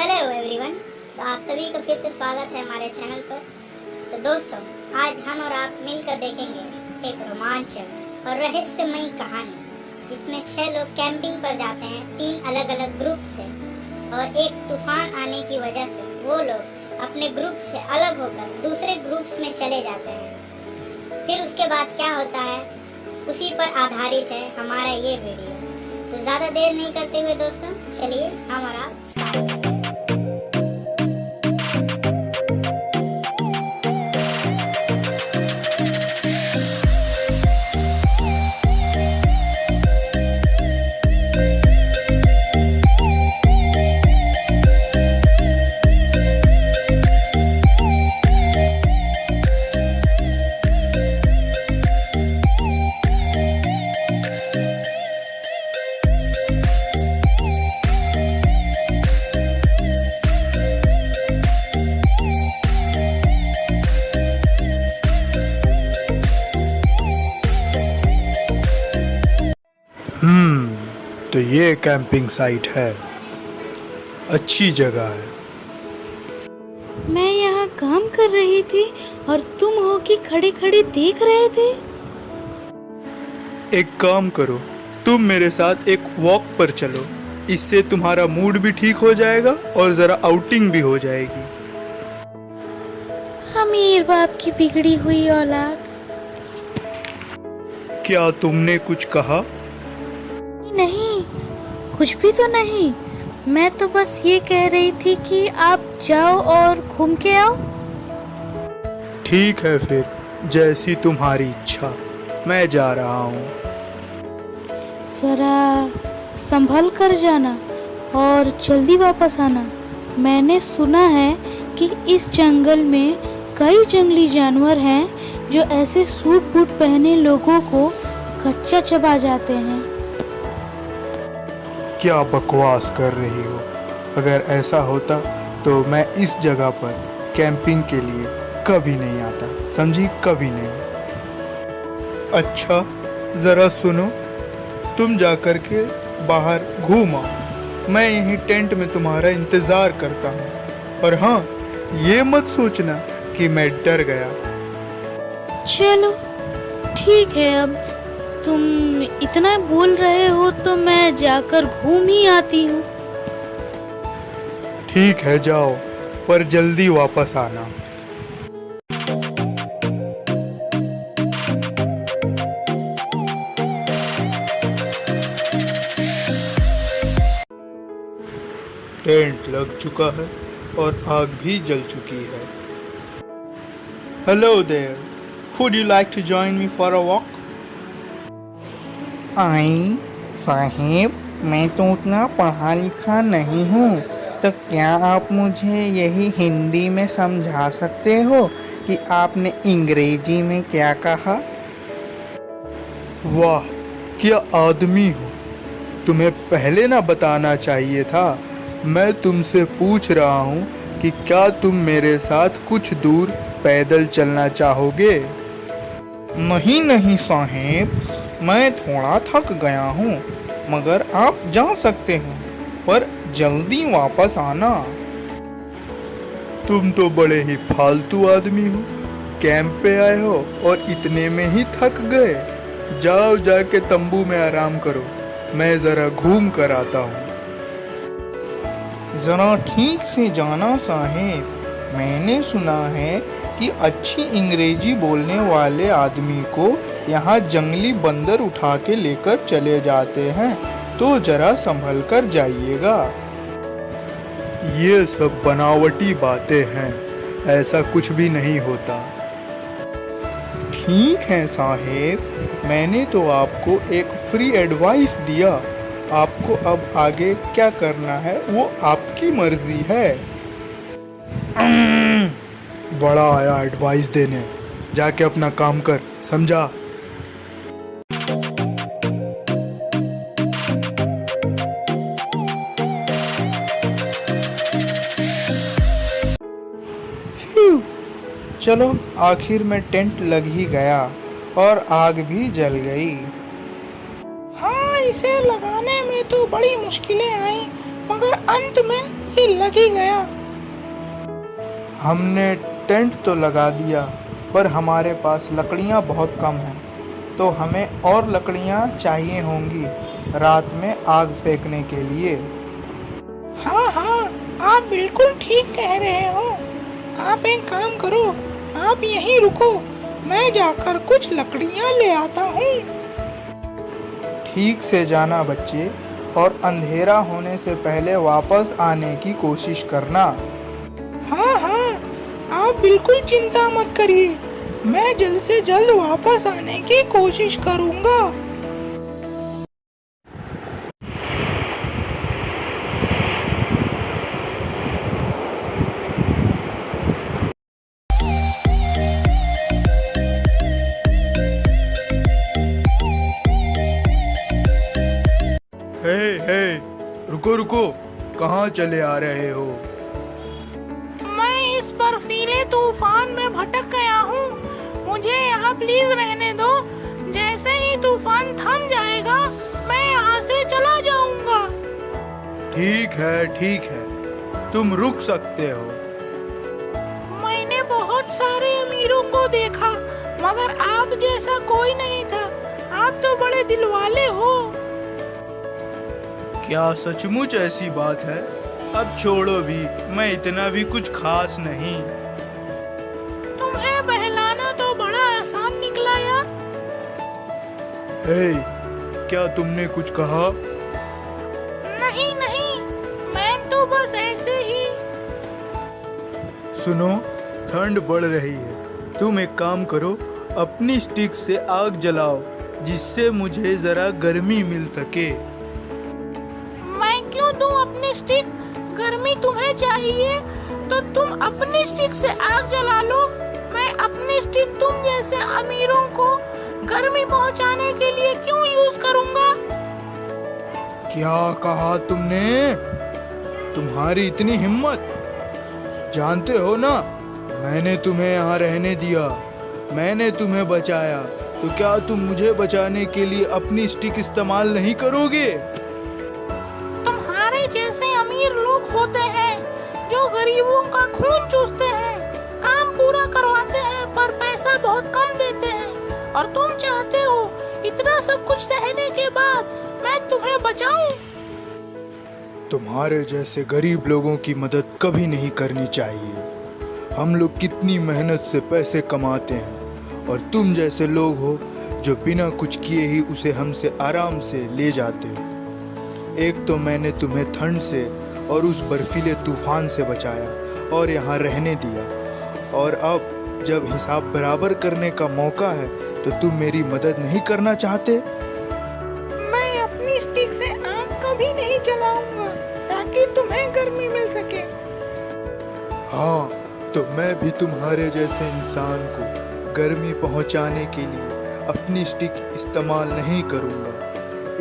Hello everyone. तो आप सभी का फिर से स्वागत है हमारे चैनल पर। तो दोस्तों, आज हम और आप मिलकर देखेंगे एक रोमांचक और रहस्यमयी कहानी। इसमें 6 लोग कैंपिंग पर जाते हैं 3 अलग अलग ग्रुप से, और एक तूफान आने की वजह से वो लोग अपने ग्रुप से अलग होकर दूसरे ग्रुप्स में चले जाते हैं। फिर उसके बाद क्या होता है, उसी पर आधारित है हमारा ये वीडियो। तो ज़्यादा देर नहीं करते हुए दोस्तों, चलिए हम और आप स्टार्ट करते हैं। तो ये कैंपिंग साइट है, अच्छी जगह है। मैं यहाँ काम कर रही थी और तुम हो कि खड़े खड़े देख रहे थे। एक काम करो, तुम मेरे साथ एक वॉक पर चलो, इससे तुम्हारा मूड भी ठीक हो जाएगा और जरा आउटिंग भी हो जाएगी। अमीर बाप की बिगड़ी हुई औलाद। क्या तुमने कुछ कहा? नहीं, कुछ भी तो नहीं। मैं तो बस ये कह रही थी कि आप जाओ और घूम के आओ। ठीक है, फिर जैसी तुम्हारी इच्छा, मैं जा रहा हूँ। जरा संभल कर जाना और जल्दी वापस आना। मैंने सुना है कि इस जंगल में कई जंगली जानवर हैं जो ऐसे सूट बूट पहने लोगों को कच्चा चबा जाते हैं। क्या बकवास कर रही हो? अगर ऐसा होता तो मैं इस जगह पर कैंपिंग के लिए कभी नहीं आता, समझी? कभी नहीं। अच्छा, ज़रा सुनो, तुम जाकर के बाहर घूम आओ, मैं यहीं टेंट में तुम्हारा इंतज़ार करता हूँ। और हाँ, ये मत सोचना कि मैं डर गया। चलो ठीक है, अब तुम इतना बोल रहे हो तो मैं जाकर घूम ही आती हूँ। ठीक है, जाओ, पर जल्दी वापस आना। टेंट लग चुका है और आग भी जल चुकी है। Hello there, would you like to join me for a walk? आई साहेब, मैं तो उतना पढ़ा लिखा नहीं हूँ, तो क्या आप मुझे यही हिंदी में समझा सकते हो कि आपने अंग्रेजी में क्या कहा? वाह, क्या आदमी हो! तुम्हें पहले ना बताना चाहिए था। मैं तुमसे पूछ रहा हूँ कि क्या तुम मेरे साथ कुछ दूर पैदल चलना चाहोगे? नहीं नहीं साहेब, मैं थोड़ा थक गया हूँ, मगर आप जा सकते हैं, पर जल्दी वापस आना। तुम तो बड़े ही फालतू आदमी हो। कैंप पे आए हो और इतने में ही थक गए। जाओ, जाके तंबू में आराम करो, मैं ज़रा घूम कर आता हूँ। ज़रा ठीक से जाना साहेब, मैंने सुना है कि अच्छी अंग्रेजी बोलने वाले आदमी को यहाँ जंगली बंदर उठा के लेकर चले जाते हैं, तो जरा संभल कर जाइएगा। ये सब बनावटी बातें हैं, ऐसा कुछ भी नहीं होता। ठीक है साहेब, मैंने तो आपको एक फ्री एडवाइस दिया, आपको अब आगे क्या करना है वो आपकी मर्जी है। बड़ा आया एडवाइस देने, जाके अपना काम कर, समझा? चलो, आखिर में टेंट लग ही गया और आग भी जल गई। हाँ, इसे लगाने में तो बड़ी मुश्किलें आई, मगर अंत में ही लग ही गया। हमने टेंट तो लगा दिया, पर हमारे पास लकड़ियाँ बहुत कम हैं, तो हमें और लकड़ियाँ चाहिए होंगी रात में आग सेकने के लिए। हाँ हाँ, आप बिल्कुल ठीक कह रहे हो। आप एक काम करो, आप यहीं रुको, मैं जाकर कुछ लकड़ियाँ ले आता हूँ। ठीक से जाना बच्चे, और अंधेरा होने से पहले वापस आने की कोशिश करना। हाँ हाँ, आप बिल्कुल चिंता मत करिए, मैं जल्द से जल्द वापस आने की कोशिश करूँगा। हे, रुको रुको, कहाँ चले आ रहे हो? मैं इस बर्फीले तूफान में भटक गया हूँ, मुझे यहाँ प्लीज रहने दो। जैसे ही तूफान थम जाएगा मैं यहाँ से चला जाऊंगा। ठीक है, तुम रुक सकते हो। मैंने बहुत सारे अमीरों को देखा, मगर आप जैसा कोई नहीं था। आप तो बड़े दिलवाले हो। क्या सचमुच ऐसी बात है? अब छोड़ो भी, मैं इतना भी कुछ खास नहीं। तुम्हें बहलाना तो बड़ा आसान निकला यार। हे, क्या तुमने कुछ कहा? नहीं, मैं तो बस ऐसे ही। सुनो, ठंड बढ़ रही है, तुम एक काम करो, अपनी स्टिक से आग जलाओ, जिससे मुझे जरा गर्मी मिल सके। दूं अपनी स्टिक? गर्मी तुम्हें चाहिए तो तुम अपनी स्टिक से आग जला लो। मैं अपनी स्टिक तुम जैसे अमीरों को गर्मी पहुंचाने के लिए क्यों यूज करूंगा? क्या कहा तुमने? तुम्हारी इतनी हिम्मत? जानते हो ना, मैंने तुम्हें यहाँ रहने दिया, मैंने तुम्हें बचाया, तो क्या तुम मुझे बचाने के लिए अपनी स्टिक इस्तेमाल नहीं करोगे? जैसे अमीर लोग होते हैं जो गरीबों का खून चूसते हैं, काम पूरा करवाते हैं पर पैसा बहुत कम देते हैं, और तुम चाहते हो इतना सब कुछ सहने के बाद मैं तुम्हें बचाऊं? तुम्हारे जैसे गरीब लोगों की मदद कभी नहीं करनी चाहिए। हम लोग कितनी मेहनत से पैसे कमाते हैं, और तुम जैसे लोग हो जो बिना कुछ किए ही उसे हमसे आराम से ले जाते हो। एक तो मैंने तुम्हें ठंड से और उस बर्फीले तूफान से बचाया और यहाँ रहने दिया, और अब जब हिसाब बराबर करने का मौका है तो तुम मेरी मदद नहीं करना चाहते? मैं अपनी स्टिक से आग कभी नहीं जलाऊंगा ताकि तुम्हें गर्मी मिल सके। हाँ, तो मैं भी तुम्हारे जैसे इंसान को गर्मी पहुँचाने के लिए अपनी स्टिक इस्तेमाल नहीं करूँगा।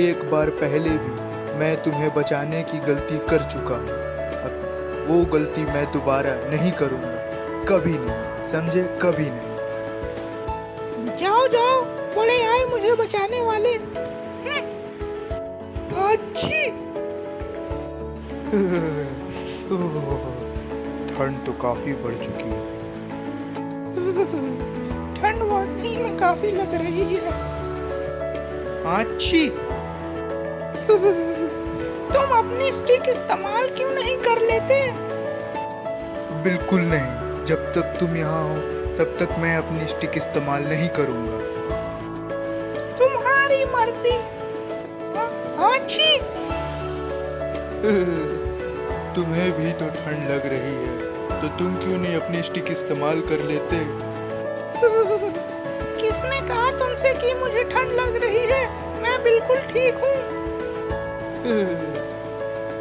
एक बार पहले भी मैं तुम्हें बचाने की गलती कर चुका हूँ, अब वो गलती मैं दोबारा नहीं करूँगा, कभी नहीं, समझे? कभी नहीं। जाओ, बोले आए मुझे बचाने वाले। अच्छी। ठंड तो काफी बढ़ चुकी है। ठंड वाकई में काफी लग रही है। अच्छी। तुम अपनी स्टिक इस्तेमाल क्यों नहीं कर लेते? बिल्कुल नहीं, जब तक तुम यहाँ हो तब तक मैं अपनी स्टिक इस्तेमाल नहीं करूँगा। तुम्हारी मर्जी। अच्छी। तुम्हें भी तो ठंड लग रही है, तो तुम क्यों नहीं अपनी स्टिक इस्तेमाल कर लेते? किसने कहा तुमसे कि मुझे ठंड लग रही है? मैं बिल्कुल ठीक हूँ।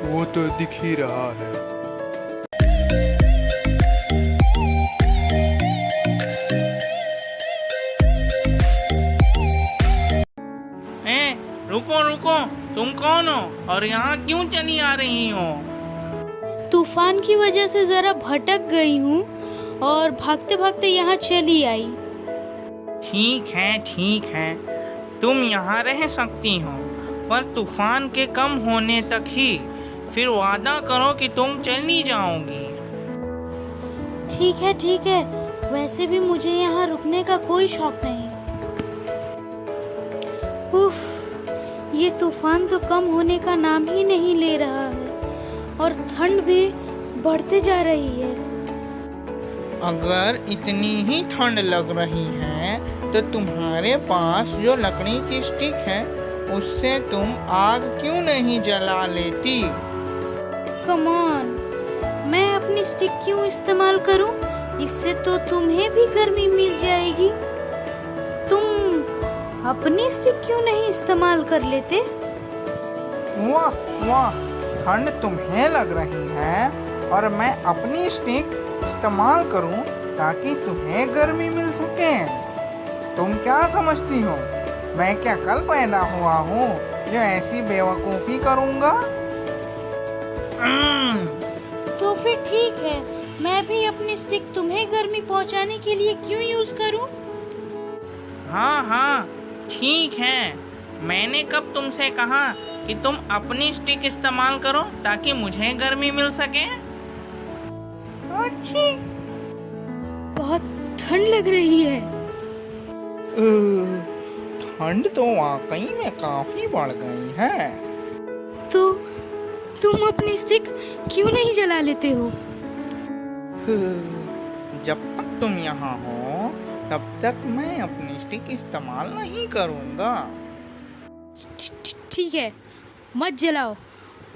वो तो दिख ही रहा है। रुको, तुम कौन हो और यहाँ क्यों चली आ रही हो? तूफान की वजह से जरा भटक गई हूँ और भागते भागते यहाँ चली आई। ठीक है, तुम यहाँ रह सकती हो, पर तूफान के कम होने तक ही, फिर वादा करो कि तुम चली जाओगी। ठीक है, वैसे भी मुझे यहाँ रुकने का कोई शौक नहीं। उफ, ये तूफान तो कम होने का नाम ही नहीं ले रहा है और ठंड भी बढ़ते जा रही है। अगर इतनी ही ठंड लग रही है तो तुम्हारे पास जो लकड़ी की स्टिक है उससे तुम आग क्यों नहीं जला लेती? कम ऑन, मैं अपनी स्टिक क्यों इस्तेमाल करूं? इससे तो तुम्हें भी गर्मी मिल जाएगी। तुम अपनी स्टिक क्यों नहीं इस्तेमाल कर लेते? वाह वाह, ठंड तुम्हें लग रही है और मैं अपनी स्टिक इस्तेमाल करूं ताकि तुम्हें गर्मी मिल सके। तुम क्या समझती हो, मैं क्या कल पैदा हुआ हूँ जो ऐसी बेवकूफ़ी करूँगा? तो फिर ठीक है, मैं भी अपनी स्टिक तुम्हें गर्मी पहुंचाने के लिए क्यों यूज करूं? हाँ, ठीक है। मैंने कब तुमसे कहा कि तुम अपनी स्टिक इस्तेमाल करो ताकि मुझे गर्मी मिल सके? अच्छी, बहुत ठंड लग रही है। ठंड तो वाकई में काफी बढ़ गई है। तो तुम अपनी स्टिक क्यों नहीं जला लेते हो? जब तक तुम यहाँ हो तब तक मैं अपनी स्टिक इस्तेमाल नहीं करूँगा। ठीक है, मत जलाओ,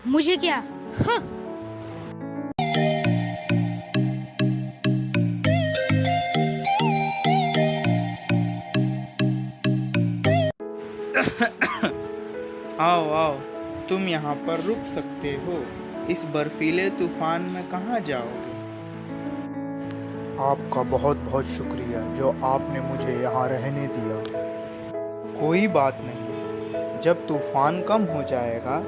मुझे क्या। हाँ। आओ, तुम यहाँ पर रुक सकते हो। इस बर्फीले तूफान में कहाँ जाओगे? आपका बहुत बहुत शुक्रिया जो आपने मुझे यहाँ रहने दिया। कोई बात नहीं, जब तूफान कम हो जाएगा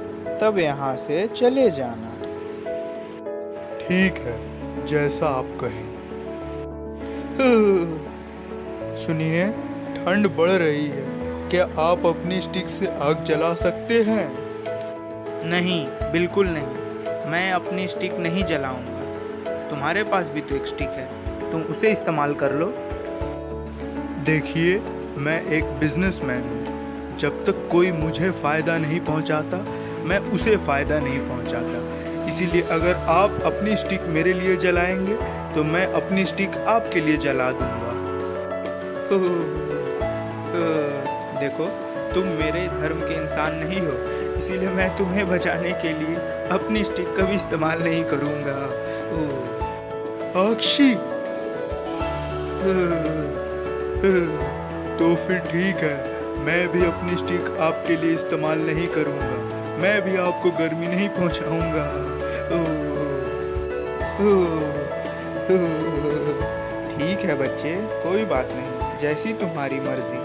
तब यहाँ से चले जाना। ठीक है, जैसा आप कहें। सुनिए, ठंड बढ़ रही है, क्या आप अपनी स्टिक से आग जला सकते हैं? नहीं, बिल्कुल नहीं। मैं अपनी स्टिक नहीं जलाऊंगा। तुम्हारे पास भी तो एक स्टिक है, तुम उसे इस्तेमाल कर लो। देखिए, मैं एक बिजनेसमैन हूँ। जब तक कोई मुझे फ़ायदा नहीं पहुँचाता, मैं उसे फ़ायदा नहीं पहुँचाता। इसीलिए अगर आप अपनी स्टिक मेरे लिए जलाएंगे तो मैं अपनी स्टिक आपके लिए जला दूँगा। देखो, तुम मेरे धर्म के इंसान नहीं हो, इसीलिए मैं तुम्हें बचाने के लिए अपनी स्टिक कभी इस्तेमाल नहीं करूँगा। अक्षी, तो फिर ठीक है, मैं भी अपनी स्टिक आपके लिए इस्तेमाल नहीं करूँगा। मैं भी आपको गर्मी नहीं पहुँचाऊँगा। ठीक है बच्चे, कोई बात नहीं, जैसी तुम्हारी मर्जी।